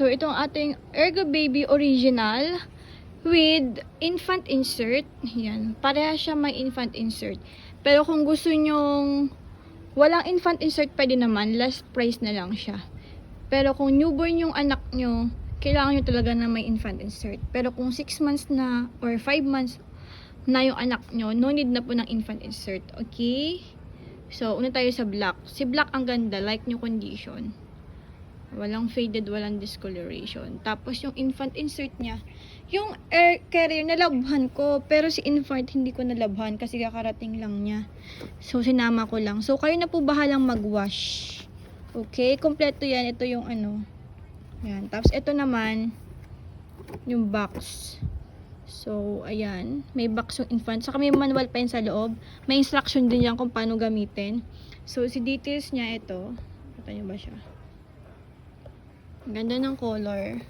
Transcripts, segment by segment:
So, itong ating Ergo Baby Original with infant insert. Yan. Pareha siya may infant insert. Pero kung gusto nyong walang infant insert, pwede naman. Last price na lang siya. Pero kung newborn yung anak nyo, kailangan nyo talaga na may infant insert. Pero kung 6 months na or 5 months na yung anak nyo, no need na po ng infant insert. Okay? So, una tayo sa black. Si black ang ganda. Like new condition. Walang faded, walang discoloration. Tapos yung infant insert niya, yung air carrier nalabhan ko, pero si infant hindi ko nalabhan kasi kakarating lang niya. So sinama ko lang. So kayo na po bahalang mag-wash. Okay, kompleto yan. Ito yung ano. Yan. Tapos ito naman yung box. So ayan, may box yung infant. Saka may manual pa yun sa loob. May instruction din yan kung paano gamitin. So si details niya ito. Kita niyo ba siya? Ganda ng color.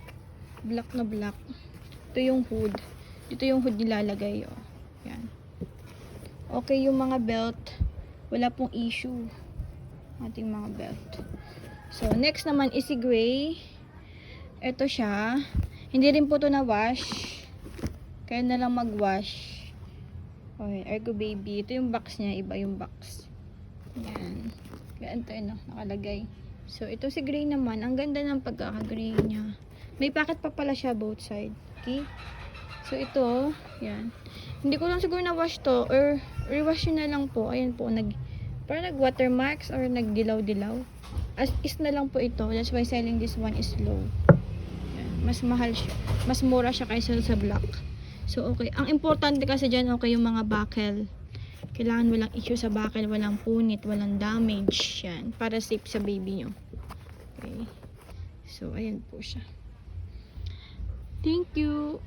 Black na black. Ito yung hood. Dito yung hood nilalagay. Oh. Yan. Okay yung mga belt. Wala pong issue. Ating mga belt. So, next naman is si gray. Ito siya. Hindi rin po ito na wash. Kaya na lang mag-wash. Okay, Ergo Baby. Ito yung box niya. Iba yung box. Yan. Ganito yun, no? Nakalagay. So, ito si gray naman. Ang ganda ng pagkaka-gray niya. May packet pa pala siya both side. Okay? So, ito. Yan. Hindi ko lang siguro na-wash to. Or, rewash yun na lang po. Ayan po. Parang nag-watermarks or nagdilaw-dilaw. As is na lang po ito. That's why selling this one is low. Yan. Mas mahal siya. Mas mura siya kaysa sa black. So, okay. Ang importante kasi dyan, okay, yung mga buckle. Kailangan walang issue sa buckle, walang punit, walang damage. Yan. Para safe sa baby nyo. Okay. So, ayan po siya. Thank you.